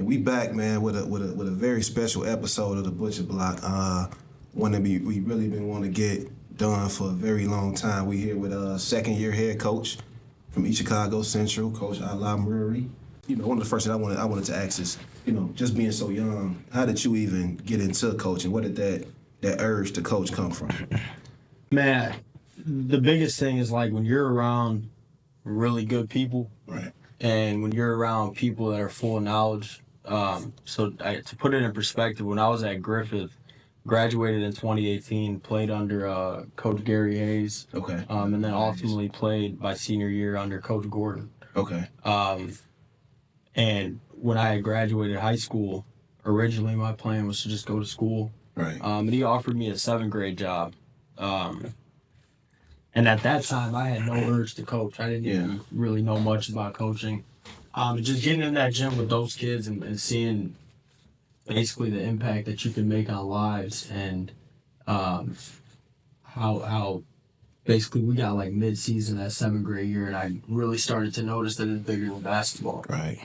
we back, man, with a very special episode of the Butcher Block. One that we really been wanting to get done for a very long time. We here with second-year head coach from East Chicago Central, Coach Alaa Mroueh. One of the first things I wanted to ask is, just being so young, how did you even get into coaching? Where did that urge to coach come from? Man, the biggest thing is like when you're around really good people, right, and when you're around people that are full of knowledge. To put it in perspective, when I was at Griffith, graduated in 2018, played under Coach Gary Hayes. Okay. And then ultimately played my senior year under Coach Gordon. Okay. And when I had graduated high school, originally my plan was to just go to school. Right. And he offered me a 7th grade job. And at that time, I had no urge to coach. I didn't even really know much about coaching. Just getting in that gym with those kids and seeing basically the impact that you can make on lives, and how basically we got like mid-season that 7th grade year, and I really started to notice that it's bigger than basketball. Right.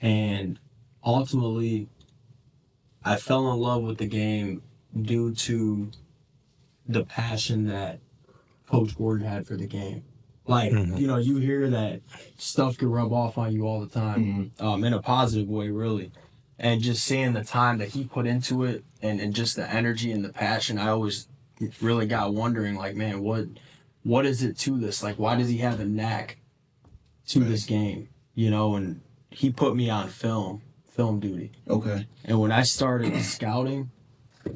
And ultimately I fell in love with the game due to the passion that Coach Gordon had for the game. Like, you hear that stuff can rub off on you all the time, in a positive way, really. And just seeing the time that he put into it and just the energy and the passion, I always really got wondering, like, man, what is it to this? Like, why does he have a knack to this game? And he put me on film duty. Okay. And when I started scouting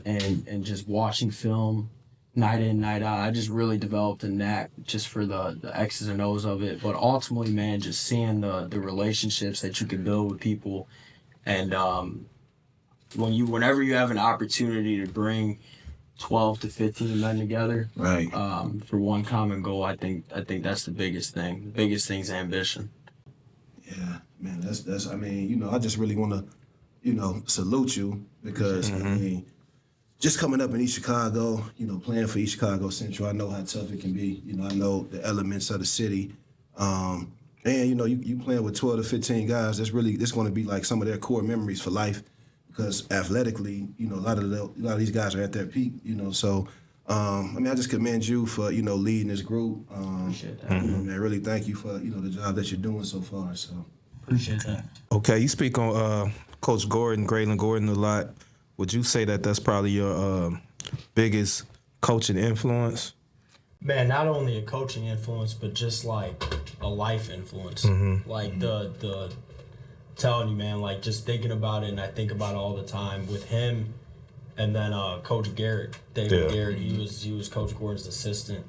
and just watching film night in, night out, I just really developed a knack just for the X's and O's of it. But ultimately, man, just seeing the relationships that you can build with people. And whenever you have an opportunity to bring 12 to 15 men together, right, for one common goal, I think that's the biggest thing. The biggest thing is ambition. Yeah, man, that's. I mean, I just really want to, salute you because I mean, just coming up in East Chicago, playing for East Chicago Central, I know how tough it can be. I know the elements of the city. And, you playing with 12 to 15 guys, that's going to be like some of their core memories for life, because athletically, a lot of these guys are at their peak, So, I just commend you for, leading this group. Appreciate that. Man, really thank you for, the job that you're doing so far, so. Appreciate that. Okay, you speak on Coach Gordon, Graylin Gordon a lot. Would you say that that's probably your biggest coaching influence? Man, not only a coaching influence, but just like a life influence. Like the telling you, man, like just thinking about it, and I think about it all the time with him, and then Coach Garrett, David Garrett. He was Coach Gordon's assistant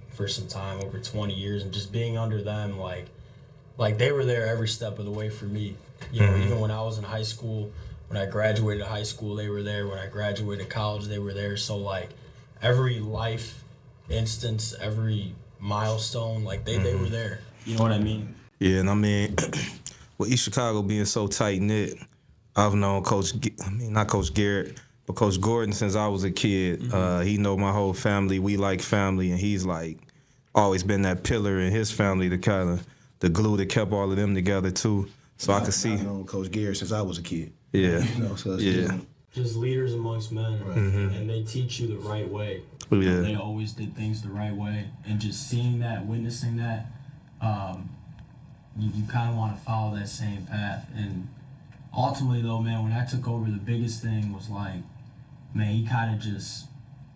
for some time, over 20 years, and just being under them, like they were there every step of the way for me. Even when I was in high school, when I graduated high school, they were there. When I graduated college, they were there. So like every life instance, every milestone, like they were there. You know what I mean? Yeah, and I mean, with East Chicago being so tight-knit, I've known not Coach Garrett, but Coach Gordon since I was a kid. He know my whole family. We like family, and he's like always been that pillar in his family, the glue that kept all of them together too. So I could see. I've known Coach Garrett since I was a kid. Yeah. Just leaders amongst men, right? And they teach you the right way. Yeah. They always did things the right way, and just seeing that, witnessing that, you kind of want to follow that same path. And ultimately, though, man, when I took over, the biggest thing was like, man, he kind of just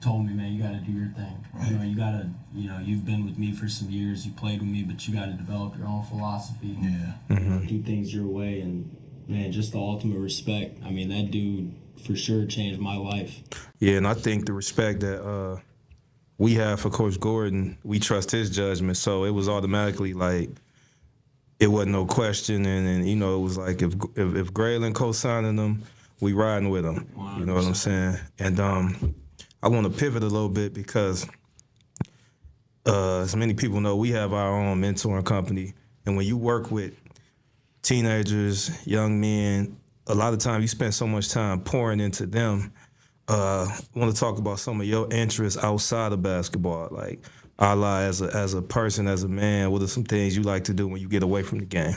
told me, man, you got to do your thing. Right. You got to, you've been with me for some years, you played with me, but you got to develop your own philosophy. Yeah. Do things your way, and man, just the ultimate respect. I mean, that dude for sure changed my life. Yeah, and I think the respect that we have for Coach Gordon, we trust his judgment. So it was automatically like, it wasn't no question, and it was like if Graylin co-signing him, we riding with him. 100%. You know what I'm saying? And I want to pivot a little bit because as many people know, we have our own mentoring company, and when you work with teenagers, young men, a lot of times you spend so much time pouring into them. I want to talk about some of your interests outside of basketball, like Alaa, as a person, as a man. What are some things you like to do when you get away from the game?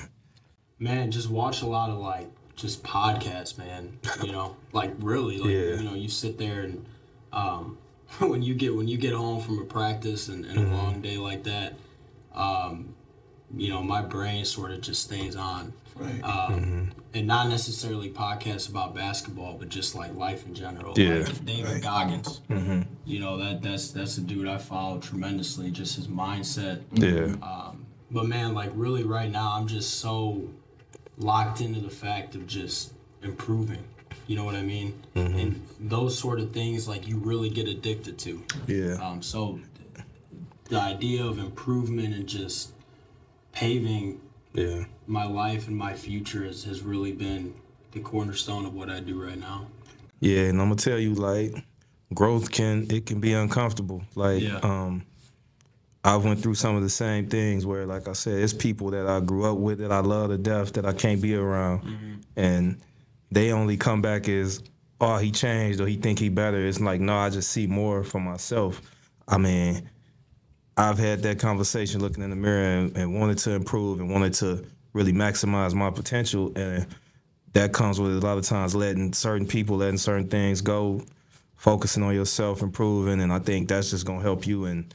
Man, just watch a lot of like just podcasts, man. You know, like really, like Yeah. you know, you sit there and when you get home from a practice and a long day like that, you know, my brain sort of just stays on. Right. And not necessarily podcasts about basketball, but just like life in general. Yeah. Like David Goggins. You know, that's a dude I follow tremendously, just his mindset. Yeah. But man, like really right now I'm just so locked into the fact of just improving. You know what I mean? And those sort of things like you really get addicted to. Yeah. So the idea of improvement and just paving Yeah. my life and my future has really been the cornerstone of what I do right now. Yeah, and I'm gonna tell you, like, growth can be uncomfortable. Like, Yeah. I went through some of the same things where, like I said, it's people that I grew up with that I love to death that I can't be around, and they only come back as, oh, he changed or he think he better. It's like, no, I just see more for myself. I mean, I've had that conversation looking in the mirror and wanted to improve and wanted to really maximize my potential, and that comes with a lot of times letting certain things go, focusing on yourself, improving, and I think that's just gonna help you in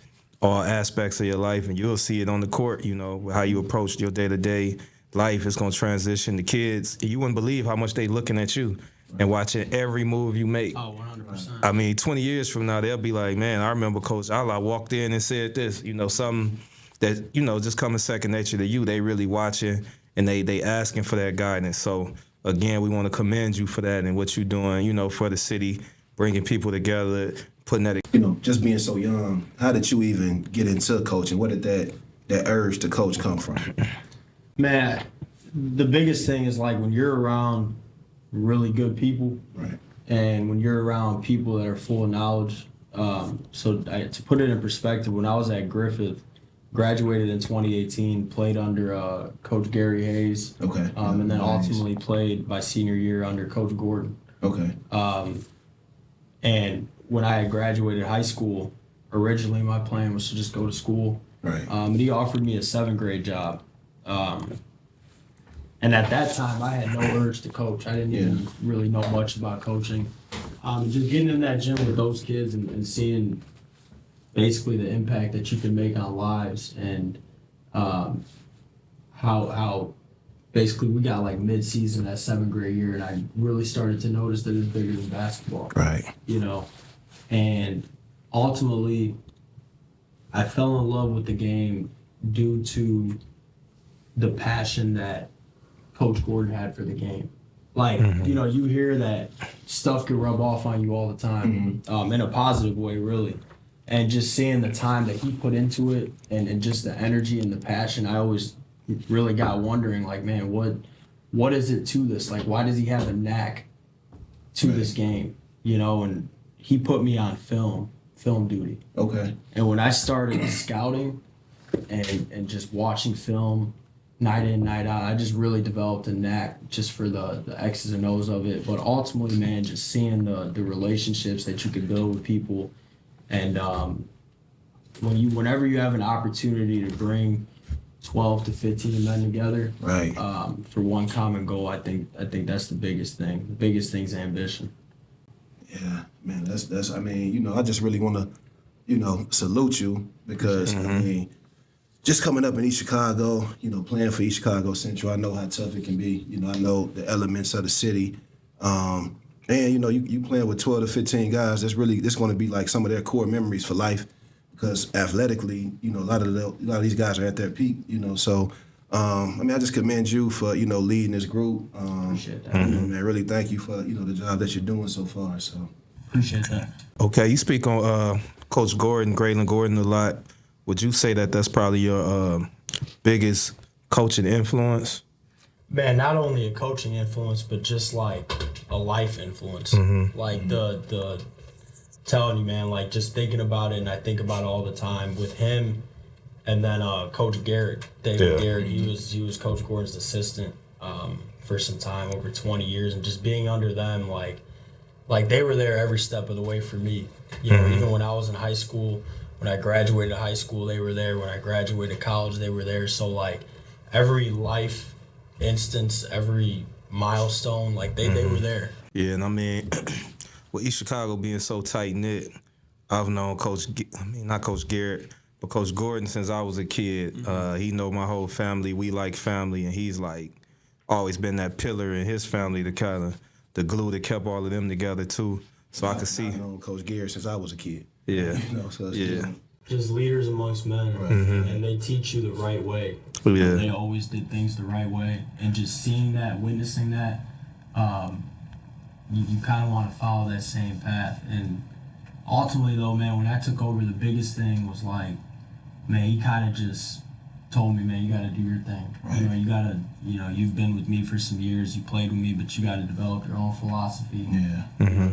all aspects of your life, and you'll see it on the court, you know, how you approach your day-to-day life. It's gonna transition. The kids, you wouldn't believe how much they looking at you and watching every move you make. Oh, 100%. I mean, 20 years from now, they'll be like, man, I remember Coach Alaa walked in and said this, you know, something that, you know, just coming second nature to you. They really watching and they asking for that guidance. So, again, we want to commend you for that and what you're doing, you know, for the city, bringing people together, putting that. You know, just being so young, how did you even get into coaching? Where did that urge to coach come from? Man, the biggest thing is like when you're around really good people, Right. and when you're around people that are full of knowledge. To put it in perspective, when I was at Griffith, graduated in 2018, played under Coach Gary Hayes, Okay. and then Nice. ultimately played my senior year under Coach Gordon. Okay. And when I had graduated high school, originally my plan was to just go to school. Right. And he offered me a 7th grade job. And at that time, I had no urge to coach. I didn't even really know much about coaching. Just getting in that gym with those kids and seeing basically the impact that you can make on lives, and how basically we got like mid-season that 7th grade year, and I really started to notice that it's bigger than basketball. Right. You know, and ultimately I fell in love with the game due to the passion that Coach Gordon had for the game. Like, you know, you hear that stuff can rub off on you all the time, in a positive way, really. And just seeing the time that he put into it and just the energy and the passion, I always really got wondering, like, man, what is it to this? Like, why does he have a knack to this game? You know, and he put me on film duty. Okay. And when I started scouting and just watching film night in, night out, I just really developed a knack just for the X's and O's of it. But ultimately, man, just seeing the relationships that you can build with people, and whenever you have an opportunity to bring 12 to 15 men together, Right. For one common goal, I think that's the biggest thing. The biggest thing's ambition. Yeah, man, that's I mean, you know, I just really want to, you know, salute you because I mean, just coming up in East Chicago, you know, playing for East Chicago Central, I know how tough it can be. You know, I know the elements of the city. And you know, you playing with 12 to 15 guys, that's going to be like some of their core memories for life, because athletically, you know, a lot of these guys are at their peak, you know. So I mean, I just commend you for, you know, leading this group. Appreciate that. You know, man, really thank you for, you know, the job that you're doing so far. So Appreciate that. Okay, you speak on Coach Gordon, Graylin Gordon a lot. Would you say that that's probably your biggest coaching influence? Man, not only a coaching influence, but just like a life influence. Like the telling you, man, like just thinking about it, and I think about it all the time with him. And then Coach Garrett, David Garrett, he was Coach Gordon's assistant for some time, over 20 years, and just being under them, like they were there every step of the way for me. You know, even when I was in high school, when I graduated high school, they were there. When I graduated college, they were there. So like every life instance, every milestone. Like they were there. Yeah, and I mean, with East Chicago being so tight knit, I've known not Coach Garrett, but Coach Gordon since I was a kid. He know my whole family. We like family, and he's like always been that pillar in his family, the glue that kept all of them together too. So I could see. I've known Coach Garrett since I was a kid. Yeah. So Just leaders amongst men, and they teach you the right way. Yeah. They always did things the right way, and just seeing that, witnessing that, you kind of want to follow that same path. And ultimately, though, man, when I took over, the biggest thing was like, man, he kind of just told me, man, you got to do your thing. Right. You got to, you've been with me for some years, you played with me, but you got to develop your own philosophy. Yeah.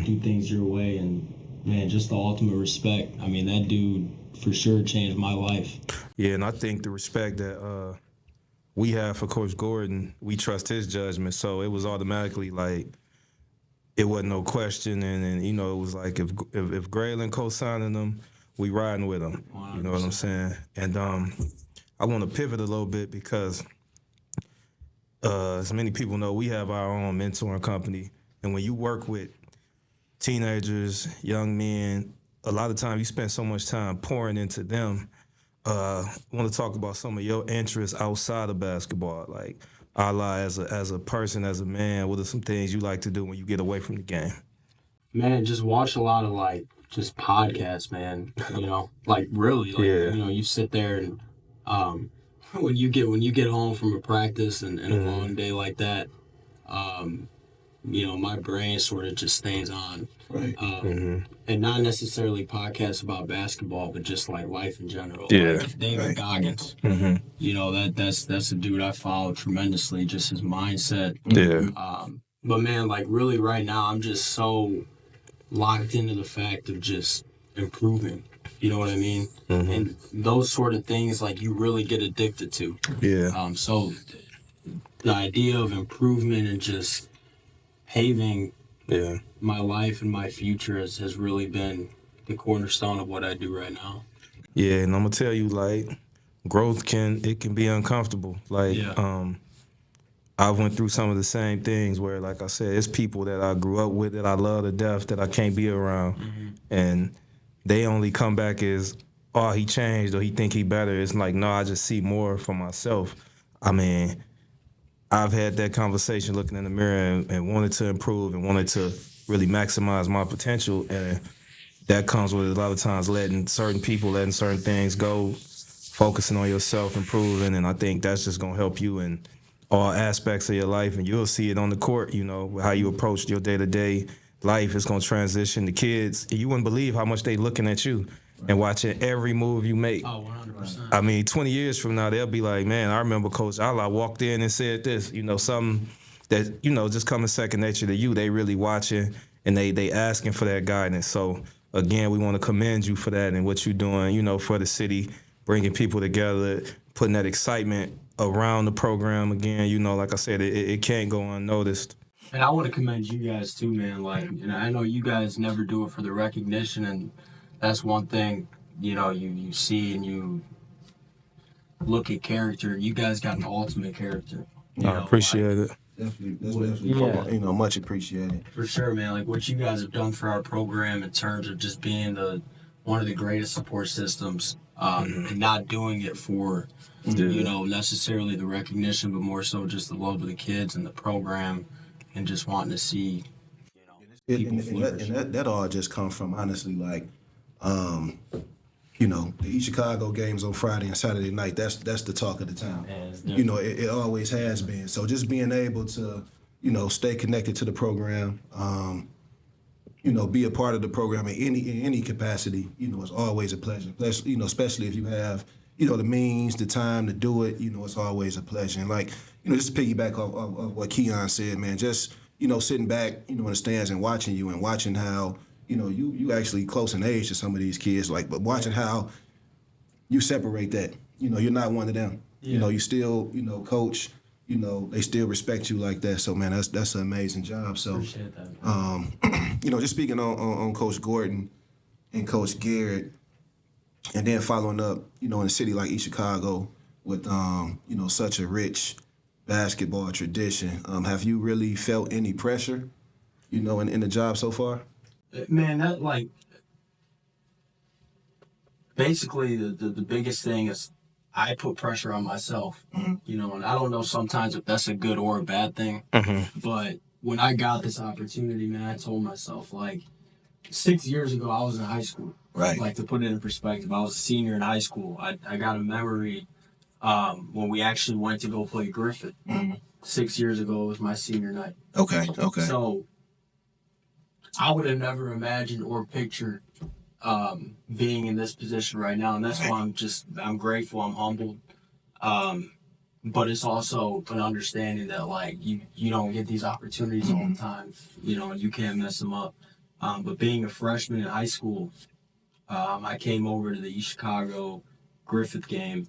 Do things your way, and man, just the ultimate respect. I mean, that dude for sure changed my life. Yeah, and I think the respect that we have for Coach Gordon, we trust his judgment. So it was automatically like, it wasn't no question, and it was like if Graylin co-signing them, we riding with him. 100%. You know what I'm saying? And I want to pivot a little bit because as many people know, we have our own mentoring company, and when you work with teenagers, young men, a lot of time you spend so much time pouring into them. I want to talk about some of your interests outside of basketball, like Alaa as a person, as a man. What are some things you like to do when you get away from the game? Man, just watch a lot of just podcasts, man. Really, you sit there and when you get home from a practice and a long day like that, my brain sort of just stays on. Right. And not necessarily podcasts about basketball, but just like life in general. Yeah. Like David Goggins. That's a dude I follow tremendously, just his mindset. Yeah. But man, really right now, I'm just so locked into the fact of just improving. You know what I mean? And those sort of things, you really get addicted to. Yeah. So the idea of improvement and just paving my life and my future has really been the cornerstone of what I do right now. Yeah, and I'm gonna tell you, growth can be uncomfortable. I went through some of the same things where, like I said, it's people that I grew up with that I love to death that I can't be around, and they only come back as, oh, he changed or he think he better. It's like, no, I just see more for myself. I mean, I've had that conversation looking in the mirror and wanted to improve and wanted to really maximize my potential, and that comes with a lot of times letting certain things go, focusing on yourself, improving, and I think that's just gonna help you in all aspects of your life, and you'll see it on the court, how you approach your day-to-day life is gonna transition. The kids, you wouldn't believe how much they looking at you and watching every move you make. Oh, 100%. I mean, 20 years from now, they'll be like, man, I remember Coach Alaa walked in and said this, something that, just coming second nature to you. They really watching and they asking for that guidance. So, again, we want to commend you for that and what you're doing, for the city, bringing people together, putting that excitement around the program again. Like I said, it can't go unnoticed. And I want to commend you guys too, man. I know you guys never do it for the recognition, and that's one thing, you see and you look at character. You guys got the ultimate character. I appreciate it. Definitely, much appreciated. For sure, man. What you guys have done for our program in terms of just being one of the greatest support systems, and not doing it for, necessarily the recognition, but more so just the love of the kids and the program, and just wanting to see, people flourish. And that all just comes from, honestly, the East Chicago games on Friday and Saturday night, that's the talk of the town. It always has been. So just being able to, stay connected to the program, be a part of the program in any capacity, is always a pleasure. Especially if you have, the means, the time to do it, it's always a pleasure. And just to piggyback off what Keon said, man, just, sitting back, in the stands and watching you and watching how, you actually close in age to some of these kids, but watching how you separate that. You're not one of them. Yeah. You still, coach, they still respect you like that. So, man, that's an amazing job. So, Appreciate that, just speaking on Coach Gordon and Coach Garrett, and then following up, in a city like East Chicago with, such a rich, basketball tradition. Have you really felt any pressure, in the job so far? Man, that like basically the biggest thing is I put pressure on myself, and I don't know sometimes if that's a good or a bad thing, but when I got this opportunity, man, I told myself, like, 6 years ago, I was in high school. Right. Like, to put it in perspective, I was a senior in high school. I got a memory when we actually went to go play Griffith. 6 years ago was my senior night. Okay. So I would have never imagined or pictured being in this position right now, and that's why I'm grateful, I'm humbled. But it's also an understanding that, like, you don't get these opportunities all the time, and you can't mess them up. But being a freshman in high school, I came over to the East Chicago Griffith game,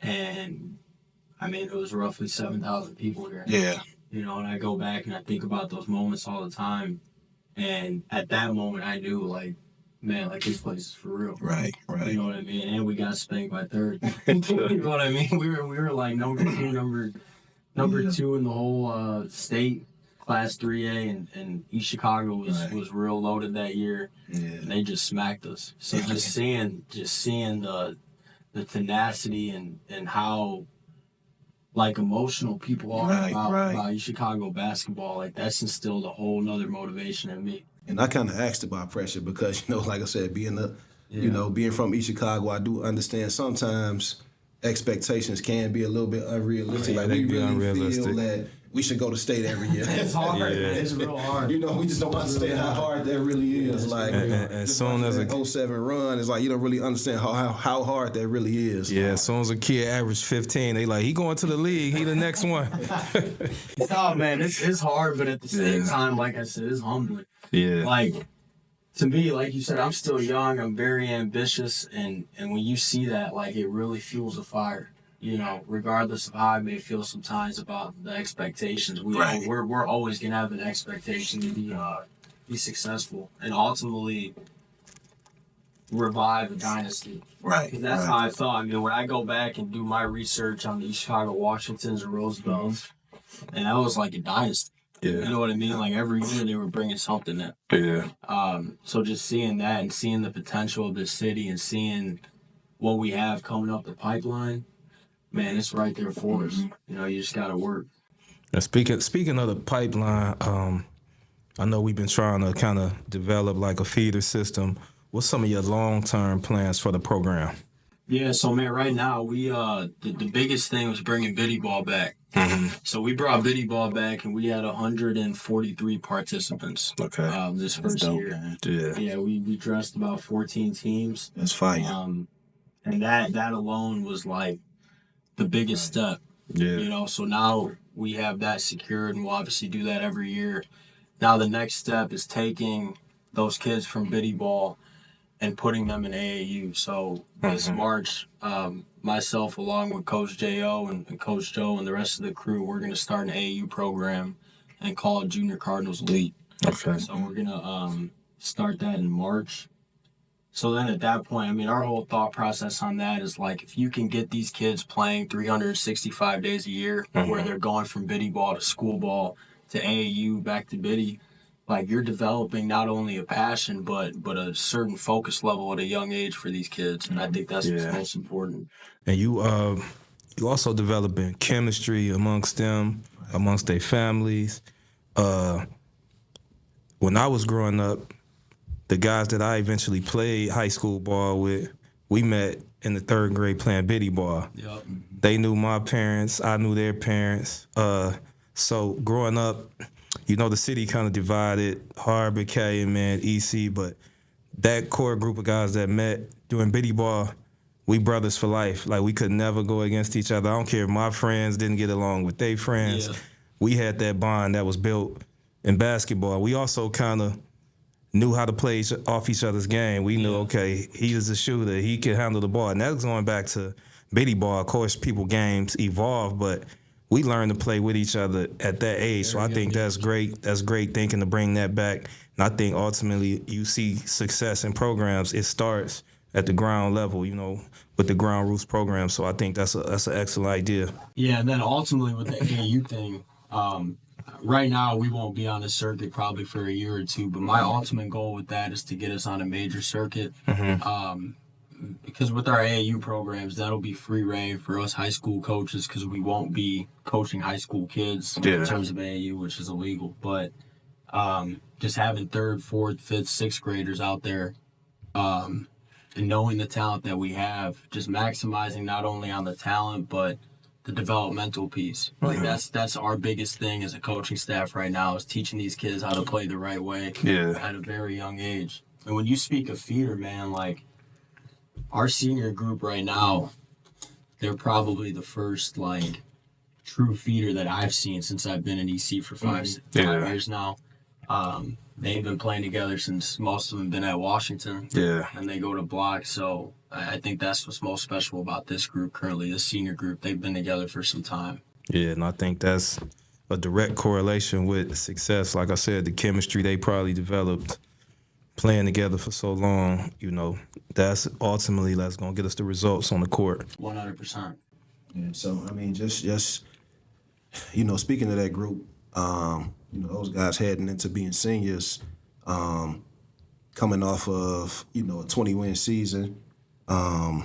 and I mean, it was roughly 7,000 people here. Yeah. And I go back and I think about those moments all the time. And at that moment, I knew, like, man, like, this place is for real. Right. You know what I mean? And we got spanked by third. You know what I mean? We were like number two in the whole state, Class 3A, and East Chicago was real loaded that year. Yeah. And they just smacked us. So just seeing the tenacity and how, like, emotional people are about East Chicago basketball, like, that's instilled a whole nother motivation in me. And I kind of asked about pressure because, like I said, being from East Chicago, I do understand sometimes expectations can be a little bit unrealistic. Yeah, like, they we be really unrealistic. feel that we should go to state every year. It's hard. Yeah. It's real hard. We just don't understand how hard that really is. Like, And as soon as that 07 run, it's like you don't really understand how hard that really is. Yeah, as soon as a kid averaged 15, they like, he going to the league, he the next one. Oh, man, it's hard, but at the same time, like I said, it's humbling. Yeah. Like, to me, like you said, I'm still young, I'm very ambitious, and when you see that, like, it really fuels a fire. Regardless of how I may feel sometimes about the expectations, we're always gonna have an expectation to be successful and ultimately revive a dynasty. Right. 'Cause that's how I felt. I mean, when I go back and do my research on the East Chicago Washingtons and Roosevelts, and that was like a dynasty. Yeah. You know what I mean? Like, every year they were bringing something in. Yeah. So just seeing that and seeing the potential of this city and seeing what we have coming up the pipeline, man, it's right there for us. You just gotta work. Now, speaking of the pipeline, I know we've been trying to kind of develop like a feeder system. What's some of your long-term plans for the program? Yeah, so, man, right now we the biggest thing was bringing biddy ball back. So we brought biddy ball back, and we had 143 participants. Okay. This first year. Man. Yeah, we dressed about 14 teams. That's fire. And that alone was like the biggest step. Yeah. So now we have that secured, and we'll obviously do that every year. Now the next step is taking those kids from biddy ball and putting them in AAU. So this March, myself along with Coach J.O. and Coach Joe and the rest of the crew, we're going to start an AAU program and call it Junior Cardinals Elite. Okay. So we're going to start that in March. So then at that point, I mean, our whole thought process on that is, like, if you can get these kids playing 365 days a year, where they're going from biddy ball to school ball to AAU back to biddy, like, you're developing not only a passion but a certain focus level at a young age for these kids, and I think that's what's most important. And you also developing chemistry amongst them, amongst their families. When I was growing up, the guys that I eventually played high school ball with, we met in the third grade playing biddy ball. Yep. They knew my parents, I knew their parents. So growing up, the city kind of divided, Harbor, Calumet, EC, but that core group of guys that met doing biddy ball, we brothers for life. Like, we could never go against each other. I don't care if my friends didn't get along with their friends. Yeah. We had that bond that was built in basketball. We also kind of knew how to play off each other's game. We knew, okay, he is a shooter. He can handle the ball. And that's going back to biddy ball. Of course, games evolve, but we learned to play with each other at that age. So I think that's great. That's great thinking to bring that back. And I think ultimately you see success in programs, it starts at the ground level, with the ground roots program. So I think that's an excellent idea. Yeah, and then ultimately with the AAU thing, right now we won't be on the circuit probably for a year or two, but my ultimate goal with that is to get us on a major circuit. Because with our AAU programs, that'll be free reign for us high school coaches because we won't be coaching high school kids in terms of AAU, which is illegal. But just having third, fourth, fifth, sixth graders out there and knowing the talent that we have, just maximizing not only on the talent, but the developmental piece. Like that's our biggest thing as a coaching staff right now is teaching these kids how to play the right way at a very young age. And when you speak of feeder, man, like our senior group right now, they're probably the first like true feeder that I've seen since I've been in EC for five years now. They've been playing together since most of them been at Washington. Yeah. And they go to block. So I think that's what's most special about this group currently, this senior group. They've been together for some time. Yeah, and I think that's a direct correlation with success. Like I said, the chemistry they probably developed playing together for so long, that's ultimately that's going to get us the results on the court. 100%. Yeah, so, I mean, just speaking of that group, those guys heading into being seniors, coming off of, a 20-win season, a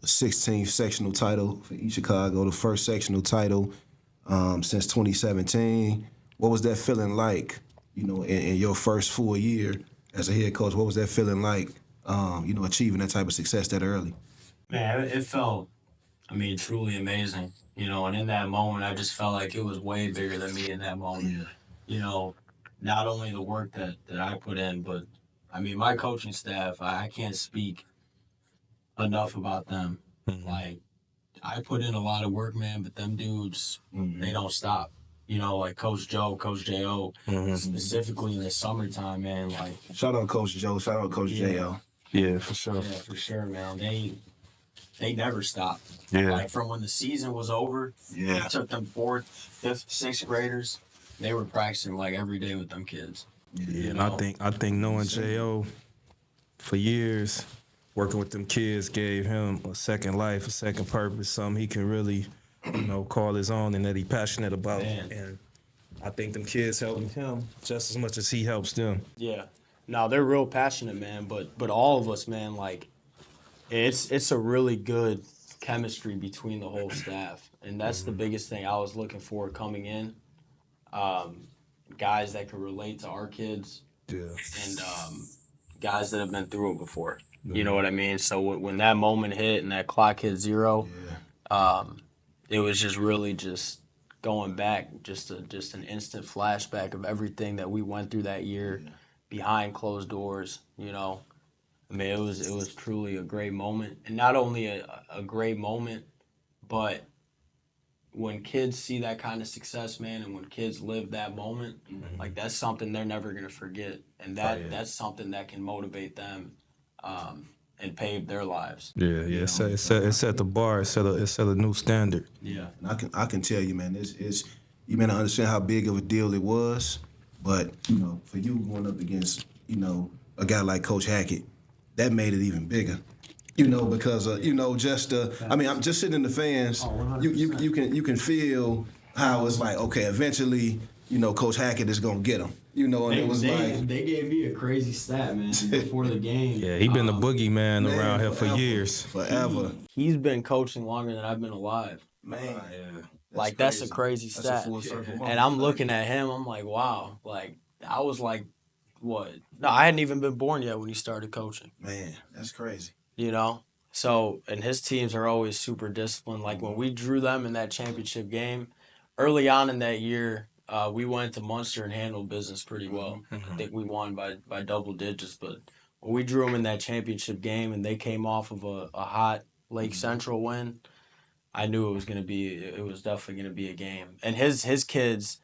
16th sectional title for East Chicago, the first sectional title since 2017. What was that feeling like, in your first full year as a head coach? What was that feeling like, achieving that type of success that early? Man, it felt, truly amazing. And in that moment, I just felt like it was way bigger than me in that moment. Yeah. Not only the work that I put in, but, my coaching staff, I can't speak enough about them. Mm-hmm. Like, I put in a lot of work, man, but them dudes, they don't stop. Like Coach Joe, Coach J.O., specifically in the summertime, man. Like, shout out Coach Joe, shout out Coach J.O. Yeah, for sure. Yeah, for sure, man. They never stopped. Yeah. Like from when the season was over, it took them 4th, 5th, 6th graders. They were practicing like every day with them kids. Yeah, and I think knowing J.O. for years, working with them kids gave him a second life, a second purpose, something he can really, call his own and that he passionate about. Man. And I think them kids helped him just as much as he helps them. Yeah. No, they're real passionate, man. But all of us, man, like it's a really good chemistry between the whole staff. And that's the biggest thing I was looking for coming in. Guys that could relate to our kids. Yeah. And guys that have been through it before. You know what I mean? So when that moment hit and that clock hit 0, it was just really just going back, just an instant flashback of everything that we went through that year behind closed doors. It was truly a great moment, and not only a great moment, but when kids see that kind of success, man, and when kids live that moment, like that's something they're never gonna forget, and that's something that can motivate them. And pave their lives. Yeah. It set the bar. It set a new standard. Yeah, and I can tell you, man, it's you may not understand how big of a deal it was, but for you going up against a guy like Coach Hackett, that made it even bigger. Because I'm just sitting in the fans. You can feel how it's like, okay, eventually, Coach Hackett is gonna get him. They gave me a crazy stat, man, before the game. Yeah, he been the boogeyman around here for years. Forever. He's been coaching longer than I've been alive. Man, yeah. That's a crazy stat. And I'm looking at him, I'm like, wow. Like, I was like, what? No, I hadn't even been born yet when he started coaching. Man, that's crazy. So, and his teams are always super disciplined. Like, when we drew them in that championship game, early on in that year, we went to Munster and handled business pretty well. I think we won by double digits. But when we drew them in that championship game and they came off of a hot Lake Central win, I knew it was definitely going to be a game. And his kids,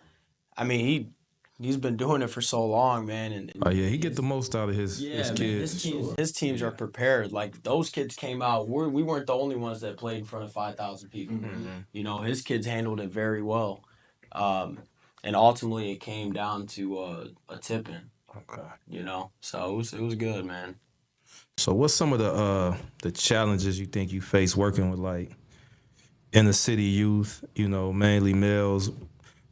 he's been doing it for so long, man. And he get the most out of his kids. His teams are prepared. Like, those kids came out. We weren't the only ones that played in front of 5,000 people. His kids handled it very well. And ultimately, it came down to a tip-in. Okay. So it was good, man. So what's some of the challenges you think you face working with like inner city youth, mainly males, as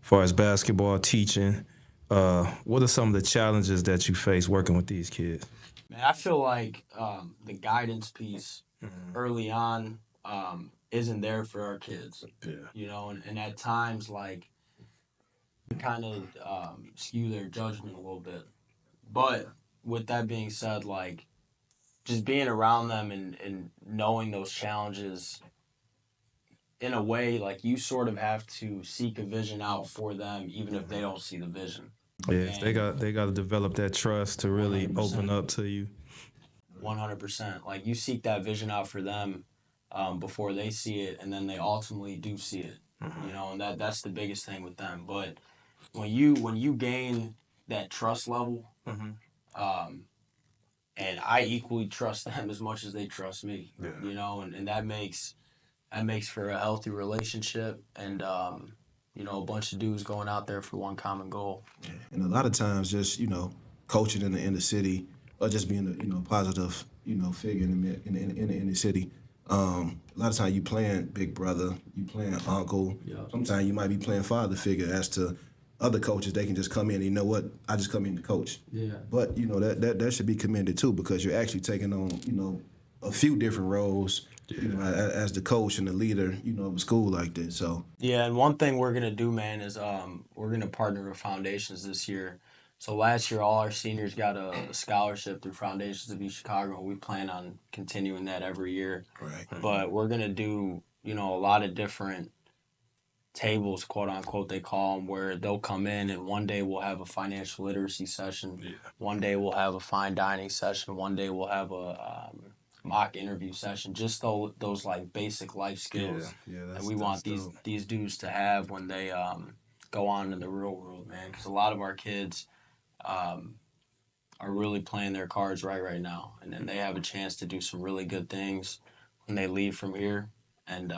far as basketball teaching? What are some of the challenges that you face working with these kids? Man, I feel like the guidance piece early on isn't there for our kids. Yeah. And at times like kind of skew their judgment a little bit. But with that being said, like just being around them and knowing those challenges in a way, like you sort of have to seek a vision out for them, even if they don't see the vision. Yes, And they got to develop that trust to really 100%. open up to you. 100%. Like you seek that vision out for them before they see it, and then they ultimately do see it. And that's the biggest thing with them. But when you gain that trust level, um, and I equally trust them as much as they trust me. Yeah. And that makes for a healthy relationship, and a bunch of dudes going out there for one common goal. And a lot of times, just coaching in the inner city or just being a positive figure in the inner city. A lot of times you playing big brother, you playing uncle. Yeah. Sometimes you might be playing father figure. As to other coaches, they can just come in. And you know what? I just come in to coach. Yeah. But that should be commended too, because you're actually taking on a few different roles. As the coach and the leader, of a school like this. So Yeah, and one thing we're gonna do, man, is we're gonna partner with Foundations this year. So last year, all our seniors got a scholarship through Foundations of East Chicago. We plan on continuing that every year. right. But we're gonna do, a lot of different tables, quote unquote, they call them, where they'll come in and one day we'll have a financial literacy session. Yeah. One day we'll have a fine dining session. One day we'll have a mock interview session. Just those like basic life skills that we want these dudes to have when they go on in the real world, man. Because a lot of our kids are really playing their cards right now, and then they have a chance to do some really good things when they leave from here, and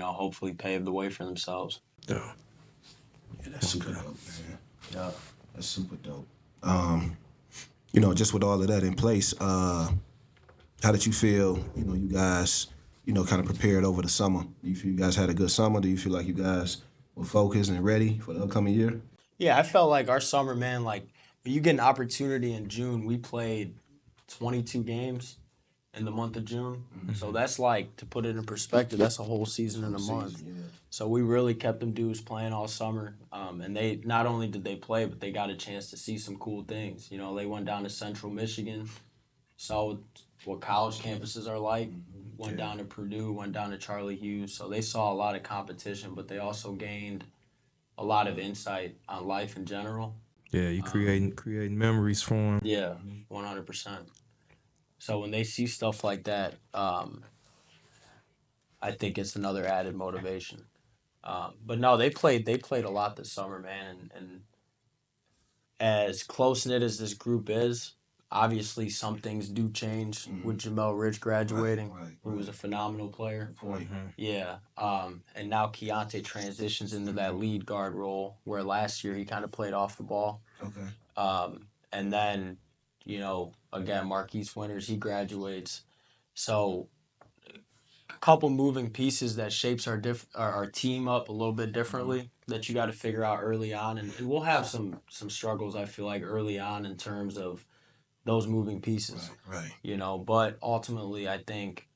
hopefully pave the way for themselves. Yeah. Yeah, that's super dope, man. Yeah. That's super dope. Just with all of that in place, how did you feel? You guys, kind of prepared over the summer. Do you feel you guys had a good summer? Do you feel like you guys were focused and ready for the upcoming year? Yeah, I felt like our summer, man, like when you get an opportunity in June, we played 22 games in the month of June. So that's like, to put it in perspective, that's a whole season in a month. Yeah. So we really kept them dudes playing all summer. And they not only did they play, but they got a chance to see some cool things. They went down to Central Michigan, saw what college campuses are like, went down to Purdue, went down to Charlie Hughes. So they saw a lot of competition, but they also gained a lot of insight on life in general. Yeah, you creating memories for them. Yeah, 100%. So when they see stuff like that, I think it's another added motivation. But no, they played a lot this summer, man, and as close knit as this group is, obviously some things do change with Jamel Rich graduating, who was a phenomenal player. Yeah. And now Keontae transitions into that lead guard role, where last year he kind of played off the ball. Okay. And then, again, Marquise Winters, he graduates. So a couple moving pieces that shapes our team up a little bit differently that you got to figure out early on, and we'll have some struggles, I feel like, early on in terms of those moving pieces. Right. But ultimately I think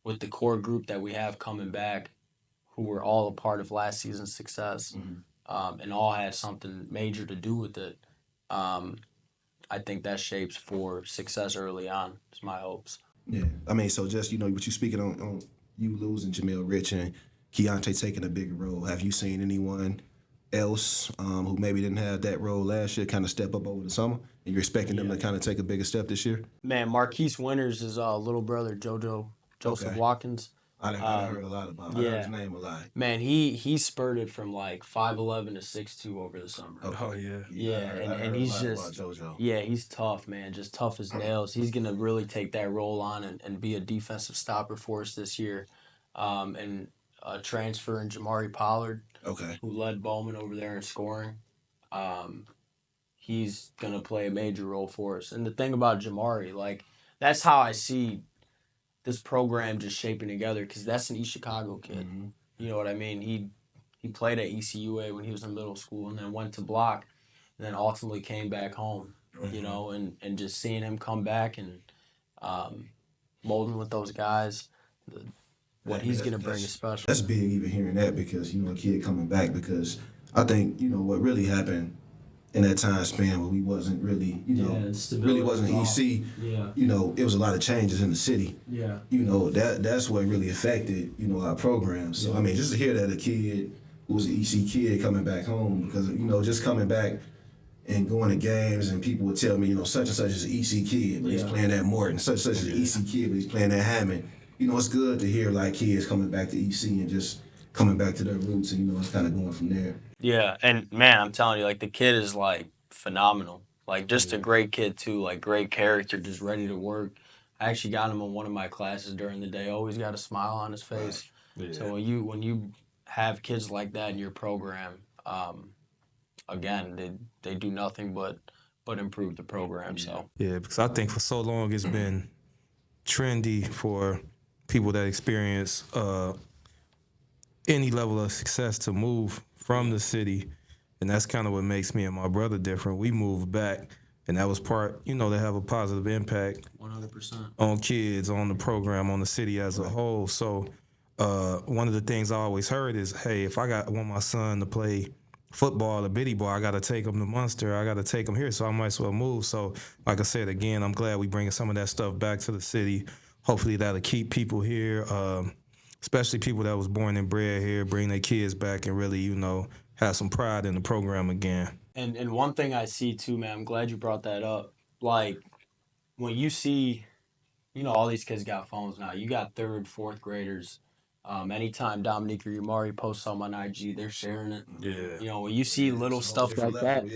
with the core group that we have coming back, who were all a part of last season's success, and all had something major to do with it, I think that shapes for success early on. Is my hopes. Yeah. I mean, so just what you speaking on you losing Jamel Rich and Keontae taking a bigger role. Have you seen anyone else who maybe didn't have that role last year kind of step up over the summer, and you're expecting them to kind of take a bigger step this year? Man, Marquise Winters is little brother Joseph Okay. Watkins. I heard a lot about. I heard his name a lot. Man, he spurted from like 5'11" to 6'2" over the summer. Oh yeah. Yeah, and he's just he's tough, man, just tough as nails. He's gonna really take that role on and be a defensive stopper for us this year. And a transfer in Jamari Pollard, Okay. who led Bowman over there in scoring. he's gonna play a major role for us. And the thing about Jamari, like that's how I see this program just shaping together because that's an East Chicago kid. Mm-hmm. You know what I mean? He played at ECUA when he was in middle school and then went to Block and then ultimately came back home. You know, and just seeing him come back and um, molding with those guys, what he's gonna bring is special. That's big even hearing that because, you know, a kid coming back because I think, you know, what really happened in that time span where we wasn't really, you know, really wasn't EC, you know, it was a lot of changes in the city. Yeah. You know, that's what really affected, you know, our program. So, I mean, just to hear that a kid who was an EC kid coming back home because, you know, just coming back and going to games and people would tell me, you know, such and such is an EC kid, but he's playing at Morton. Such and such is an EC kid, but he's playing at Hammond. You know, it's good to hear like kids coming back to EC and just coming back to their roots and, you know, it's kind of going from there. Yeah, and man, I'm telling you, like the kid is like phenomenal. Like just a great kid too, like great character, just ready to work. I actually got him in one of my classes during the day. Always got a smile on his face. Yeah. So when you have kids like that in your program, again, they do nothing but improve the program. So Yeah, because I think for so long it's been trendy for people that experience any level of success to move from the city, and that's kind of what makes me and my brother different. We moved back, and that was part, you know, to have a positive impact 100%. on kids, on the program, on the city as a whole. So one of the things I always heard is, hey, if I want my son to play football or biddy ball, I got to take him to Munster. I got to take him here, so I might as well move. So like I said, again, I'm glad we bringing some of that stuff back to the city. Hopefully that'll keep people here, especially people that was born and bred here, bring their kids back and really, you know, have some pride in the program again. And one thing I see too, man, I'm glad you brought that up. Like when you see, you know, all these kids got phones now. You got third, fourth graders. Anytime Dominique or Yamari posts something on IG, they're sharing it. Yeah. You know, when you see little stuff like that,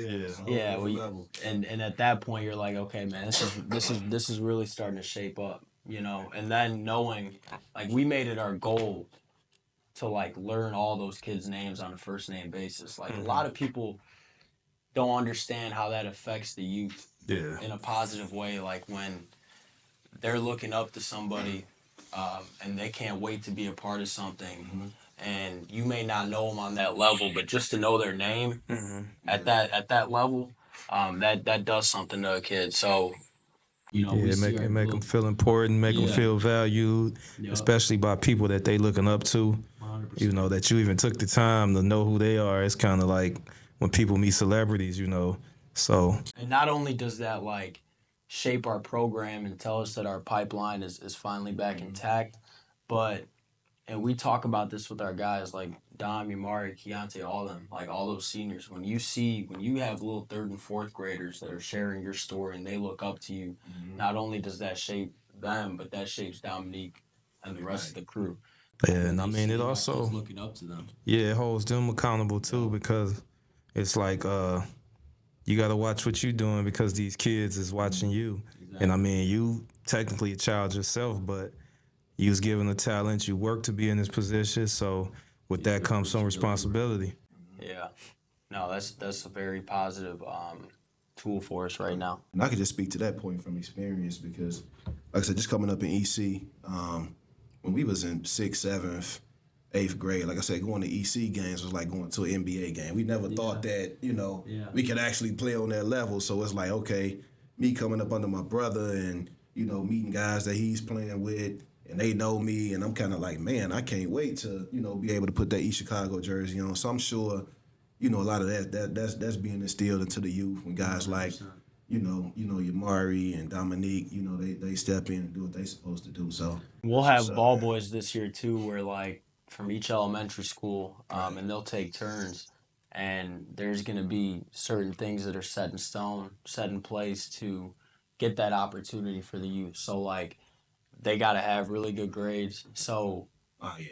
yeah, Level. and at that point you're like, okay, man, this is really starting to shape up. You know, and then knowing, like, we made it our goal to like learn all those kids' names on a first name basis. Like a lot of people don't understand how that affects the youth Yeah. in a positive way. Like when they're looking up to somebody and they can't wait to be a part of something, and you may not know them on that level, but just to know their name at that level, that does something to a kid. So you know, we see make them feel important, make them feel valued, especially by people that they looking up to. 100%. You know, that you even took the time to know who they are. It's kind of like when people meet celebrities, you know. So And not only does that like shape our program and tell us that our pipeline is finally back intact, but and we talk about this with our guys like Dom, Yamari, Keontae, all them, like all those seniors. When you have little third and fourth graders that are sharing your story and they look up to you, not only does that shape them, but that shapes Dominique and the rest of the crew. and I mean, it also looking up to them. it holds them accountable too because it's like you got to watch what you're doing because these kids is watching you. And I mean, you technically a child yourself, but you was given the talent, you worked to be in this position, so with that comes some responsibility. Yeah. No, that's a very positive tool for us right now. And I could just speak to that point from experience because, like I said, just coming up in EC, when we was in 6th, 7th, 8th grade, like I said, going to EC games was like going to an NBA game. We never thought that, you know, we could actually play on that level. So it's like, okay, me coming up under my brother and, you know, meeting guys that he's playing with and they know me and I'm kind of like, man, I can't wait to, you know, be able to put that East Chicago jersey on. So I'm sure, you know, a lot of that's being instilled into the youth when guys like, you know, Yamari and Dominique, you know, they step in and do what they supposed to do. So We'll have ball boys this year too, where like from each elementary school, and they'll take turns, and there's gonna be certain things that are set in stone, set in place to get that opportunity for the youth. So like they gotta have really good grades. So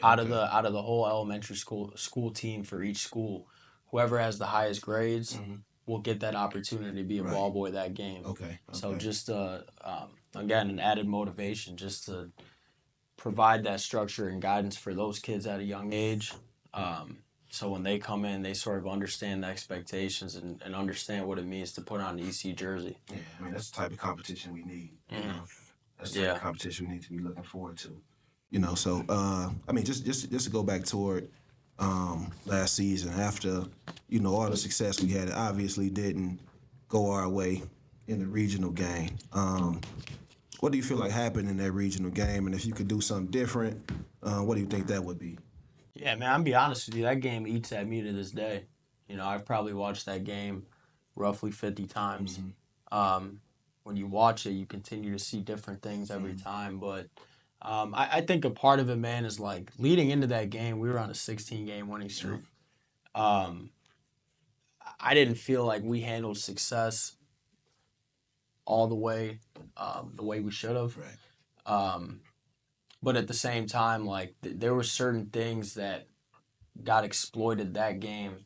out of the whole elementary school team for each school, whoever has the highest grades will get that opportunity to be a ball boy that game. So just again an added motivation just to provide that structure and guidance for those kids at a young age. So when they come in, they sort of understand the expectations and understand what it means to put on an EC jersey. Yeah, I mean that's the type of competition we need. You know, that's the type Yeah. of competition we need to be looking forward to. You know, so I mean, just to go back toward last season, after all the success we had, it obviously didn't go our way in the regional game. What do you feel like happened in that regional game, and if you could do something different, what do you think that would be? Yeah, man, I'm be honest with you. That game eats at me to this day. I've probably watched that game roughly 50 times. When you watch it, you continue to see different things every time. But I think a part of it, man, is like leading into that game, we were on a 16-game winning streak. Um, I didn't feel like we handled success all the way we should have. Right. But at the same time, like there were certain things that got exploited that game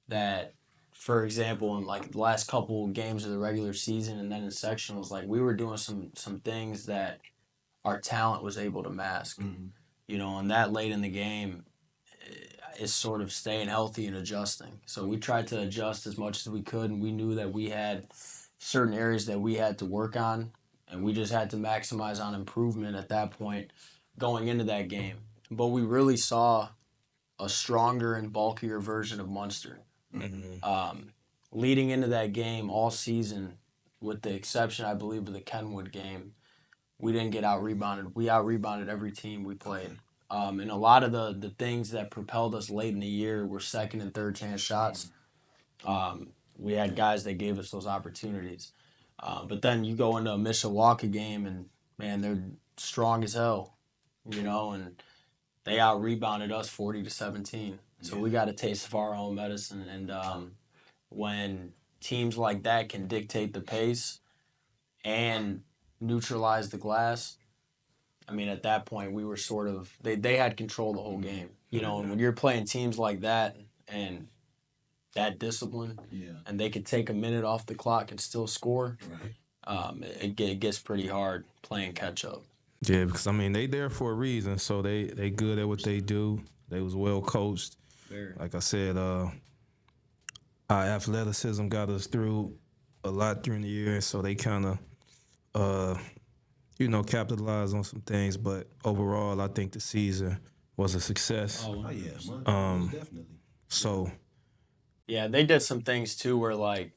that, for example, in like the last couple games of the regular season and then in sectionals, like we were doing some things that our talent was able to mask. And that late in the game is sort of staying healthy and adjusting. So we tried to adjust as much as we could, and we knew that we had certain areas that we had to work on, and we just had to maximize on improvement at that point going into that game. But we really saw a stronger and bulkier version of Munster. Leading into that game all season, with the exception, I believe, of the Kenwood game, we didn't get out rebounded. We out rebounded every team we played. And a lot of the things that propelled us late in the year were second and third chance shots. We had guys that gave us those opportunities. But then you go into a Mishawaka game and, man, they're strong as hell, and they out rebounded us 40-17. So we got a taste of our own medicine. And when teams like that can dictate the pace and neutralize the glass, I mean, at that point, we were sort of they had control the whole game, And when you're playing teams like that and that discipline, and they could take a minute off the clock and still score, it gets pretty hard playing catch up. Yeah, because I mean they there for a reason, so they good at what they do. They was well coached. Very. Like I said, our athleticism got us through a lot during the year, so they kind of capitalized on some things. But overall, I think the season was a success. Oh yeah, definitely. So Yeah, they did some things too where like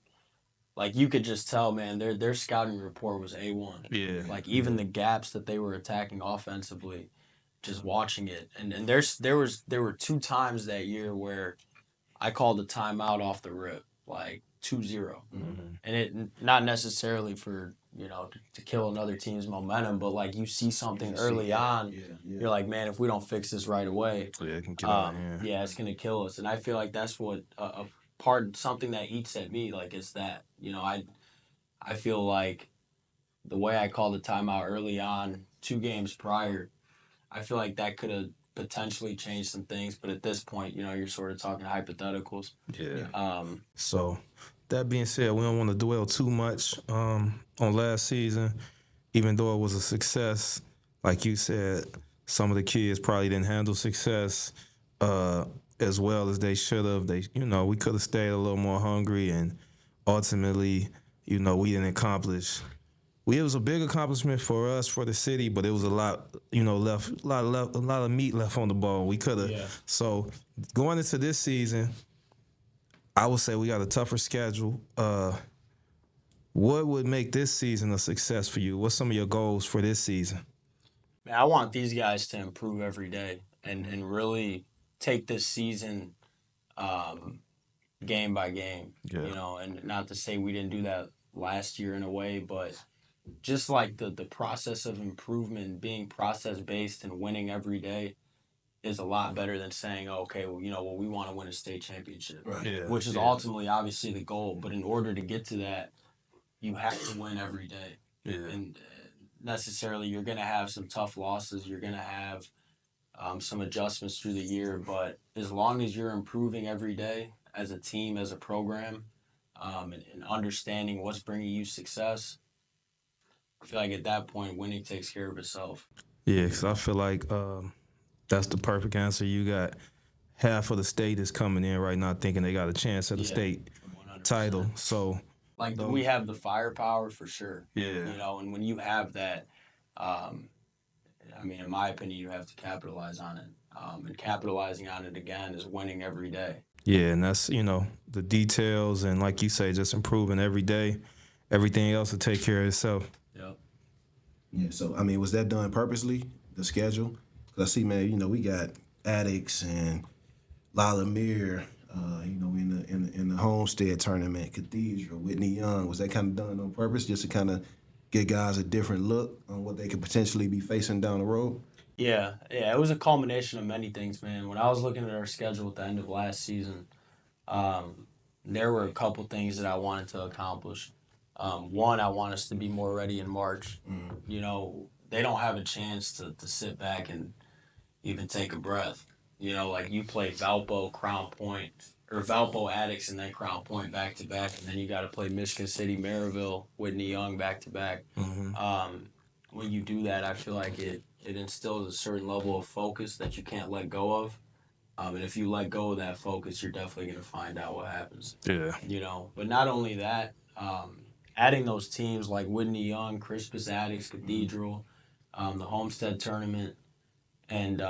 you could just tell, man, their scouting report was A1. Yeah. Like even the gaps that they were attacking offensively, just watching it. And there were 2 times that year where I called a timeout off the rip, like 2-0. And it not necessarily for, to kill another team's momentum, but like you see something early on, you're like, man, if we don't fix this right away, it can get out of hand. yeah, it's gonna kill us. And I feel like that's what something that eats at me, like it's that, I feel like the way I called the timeout early on, 2 games prior, I feel like that could have potentially changed some things. But at this point, you're sort of talking hypotheticals. Yeah. So that being said, we don't want to dwell too much on last season, even though it was a success. Like you said, some of the kids probably didn't handle success as well as they should have. We could have stayed a little more hungry, and ultimately, we didn't accomplish. It was a big accomplishment for us, for the city, but it was a lot, left, a lot of meat left on the bone. We could have. Yeah. So going into this season, I would say we got a tougher schedule. What would make this season a success for you? What's some of your goals for this season? Man, I want these guys to improve every day and really take this season game by game. Yeah. And not to say we didn't do that last year in a way, but just like the process of improvement, being process-based and winning every day is a lot better than saying, oh, okay, well, we want to win a state championship, which is ultimately obviously the goal. But in order to get to that, you have to win every day. Yeah. And necessarily you're going to have some tough losses. You're going to have some adjustments through the year. But as long as you're improving every day as a team, as a program, and understanding what's bringing you success, I feel like at that point, winning takes care of itself. Yeah, because I feel like that's the perfect answer you got. half of the state is coming in right now thinking they got a chance at the state 100%. title. So Like we have the firepower for sure. yeah, You know, and when you have that, um, I mean, in my opinion, you have to capitalize on it. And capitalizing on it again is winning every day. yeah, and that's the details and like you say, just improving every day. Everything else will take care of itself. Yep. Yeah. So I mean, was that done purposely? The schedule? Cause I see, man. We got Addicts and Alaa Mroueh. In the Homestead tournament, Cathedral, Whitney Young. Was that kind of done on purpose, just to kind of give guys a different look on what they could potentially be facing down the road? Yeah, it was a culmination of many things, man. When I was looking at our schedule at the end of last season, there were a couple things that I wanted to accomplish. One, I want us to be more ready in March. You know, they don't have a chance to sit back and even take a breath. You know, like you play Valpo, Crown Point, or Valpo Addicts and then Crown Point back to back, and then you got to play Michigan City, Maryville, Whitney Young back to back. When you do that, I feel like it instills a certain level of focus that you can't let go of. And if you let go of that focus, you're definitely going to find out what happens. Yeah. You know, but not only that, adding those teams like Whitney Young, Crispus Addicts, Cathedral, the Homestead tournament, and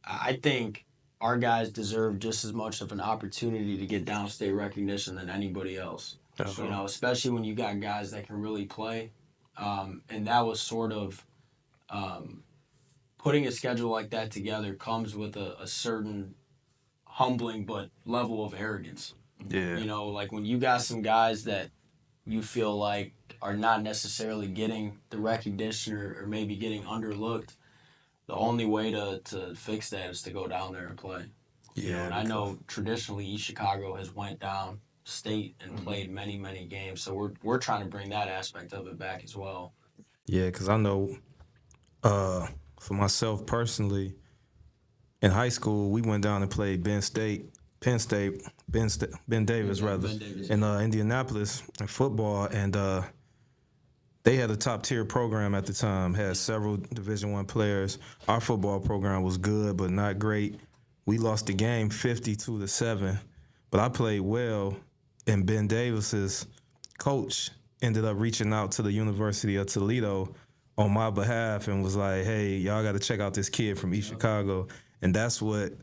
I think our guys deserve just as much of an opportunity to get downstate recognition than anybody else. You know, especially when you got guys that can really play. And that was sort of putting a schedule like that together comes with a certain humbling but level of arrogance. Yeah. You know, like when you got some guys that you feel like are not necessarily getting the recognition or maybe getting underlooked, the only way to fix that is to go down there and play. You know, and I know traditionally East Chicago has went down state and played many, many games. So we're trying to bring that aspect of it back as well. Yeah, because I know for myself personally, in high school, we went down and played Penn State, Ben Davis rather, Ben Davis. in Indianapolis in football, and they had a top tier program at the time. Had several Division I players. Our football program was good, but not great. We lost the game 52-7, but I played well, and Ben Davis's coach ended up reaching out to the University of Toledo on my behalf and was like, "Hey, y'all got to check out this kid from East Chicago," and that's what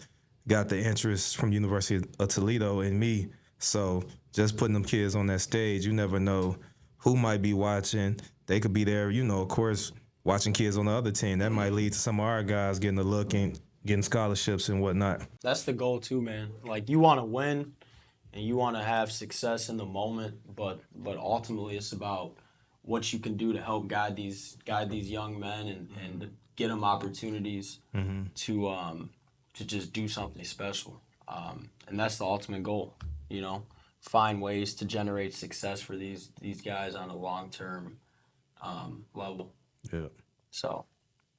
got the interest from University of Toledo in me. So just putting them kids on that stage, you never know who might be watching. They could be there, of course, watching kids on the other team. That might lead to some of our guys getting a look and getting scholarships and whatnot. That's the goal too, man. Like you want to win and you want to have success in the moment, but ultimately it's about what you can do to help guide these young men and get them opportunities to just do something special. And that's the ultimate goal, find ways to generate success for these guys on a long-term level. Yeah. So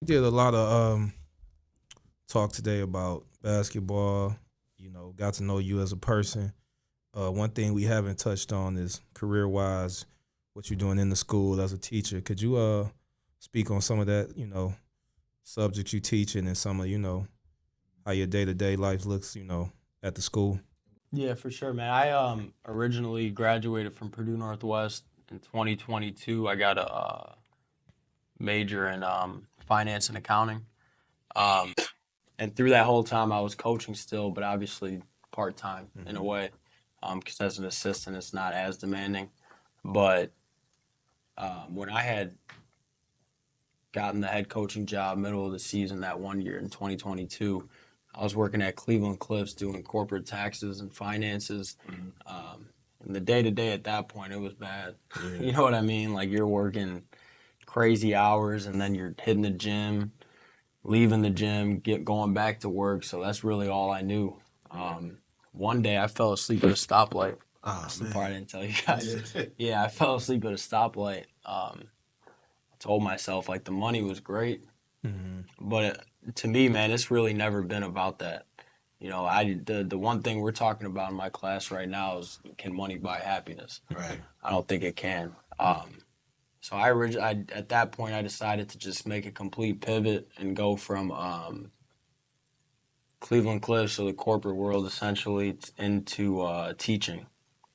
We did a lot of talk today about basketball, got to know you as a person. One thing we haven't touched on is career-wise, what you're doing in the school as a teacher. Could you speak on some of that, subjects you teaching and some of, how your day-to-day life looks, at the school? yeah, for sure, man. I originally graduated from Purdue Northwest in 2022. I got a major in finance and accounting. And through that whole time, I was coaching still, but obviously part time in a way, because as an assistant, it's not as demanding. But when I had gotten the head coaching job middle of the season that one year in 2022, I was working at Cleveland Cliffs doing corporate taxes and finances. And the day to day at that point, it was bad. Yeah. You know what I mean? Like you're working crazy hours and then you're hitting the gym, leaving the gym, going back to work. So that's really all I knew. One day I fell asleep at a stoplight. That's the part I didn't tell you guys. Yeah, I fell asleep at a stoplight. I told myself like the money was great, but to me, man, it's really never been about that. The one thing we're talking about in my class right now is, can money buy happiness? Right. I don't think it can. So I at that point I decided to just make a complete pivot and go from Cleveland Cliffs, so the corporate world, essentially into teaching.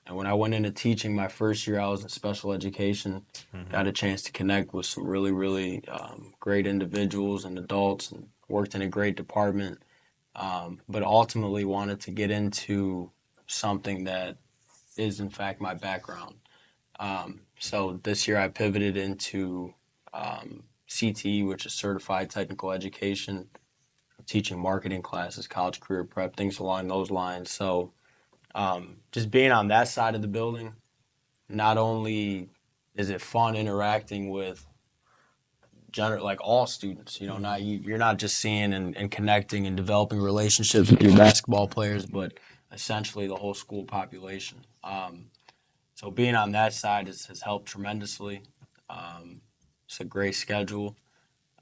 And when I went into teaching my first year, I was in special education. Got a chance to connect with some really, really great individuals and adults, and worked in a great department. But ultimately wanted to get into something that is, in fact, my background. So this year I pivoted into CTE, which is Certified Technical Education, teaching marketing classes, college career prep, things along those lines. So just being on that side of the building, not only is it fun interacting with like all students, not you're not just seeing and connecting and developing relationships with your basketball players, but essentially the whole school population. So being on that side has helped tremendously. It's a great schedule.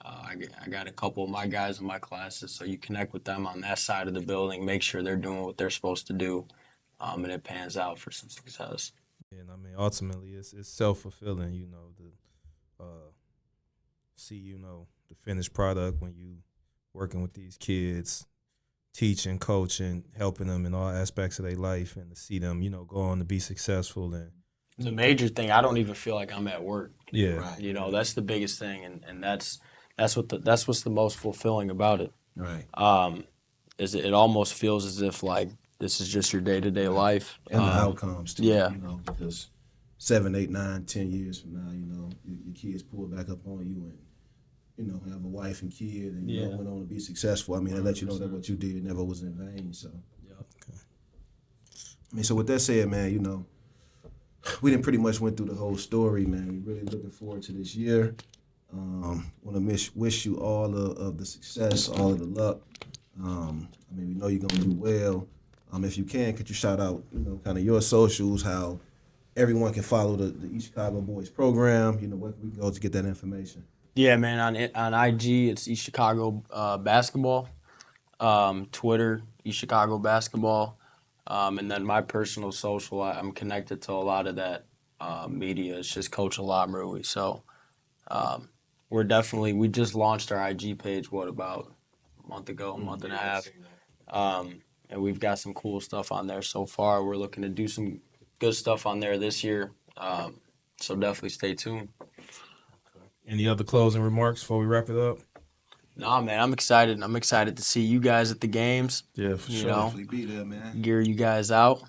I got a couple of my guys in my classes, so you connect with them on that side of the building, make sure they're doing what they're supposed to do, and it pans out for some success. And I mean, ultimately, it's self-fulfilling, to see, the finished product when you working with these kids, teaching, coaching, helping them in all aspects of their life, and to see them, go on to be successful. And The major thing, I don't even feel like I'm at work. yeah, Right. That's the biggest thing, and that's what's the most fulfilling about it. Right. Is it almost feels as if like this is just your day-to-day life. And the outcomes too. Yeah. Because 7, 8, 9, 10 years from now, your kids pull back up on you and have a wife and kid and went on to be successful. I mean, they let you know that what you did never was in vain. So, I mean, so with that said, man, we didn't pretty much went through the whole story, man. We're really looking forward to this year. Want to wish you all of the success, all of the luck. I mean, we know you're gonna do well. If you can, could you shout out, kind of your socials, how everyone can follow the East Chicago Boys program? Where we can go to get that information. Yeah, man. On IG, it's East Chicago basketball. Twitter, East Chicago basketball, and then my personal social. I'm connected to a lot of that media. It's just Coach Alaa Mroueh. So we just launched our IG page. About a month ago, a month and a half, and we've got some cool stuff on there so far. We're looking to do some good stuff on there this year. So definitely stay tuned. Any other closing remarks before we wrap it up? Nah, man, I'm excited. I'm excited to see you guys at the games. Yeah, for sure. Definitely be there, man. Gear you guys out,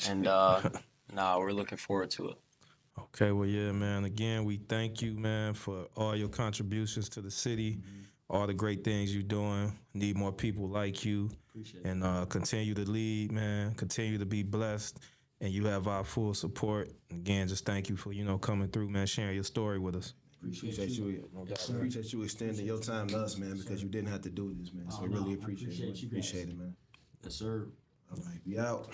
and we're looking forward to it. Okay, well, yeah, man. Again, we thank you, man, for all your contributions to the city, all the great things you're doing. Need more people like you. Appreciate and continue to lead, man. Continue to be blessed, and you have our full support. Again, just thank you for coming through, man, sharing your story with us. Appreciate you extending your time to us, man, because you didn't have to do this, man. So really appreciate it, man. Yes, sir. All right, we out.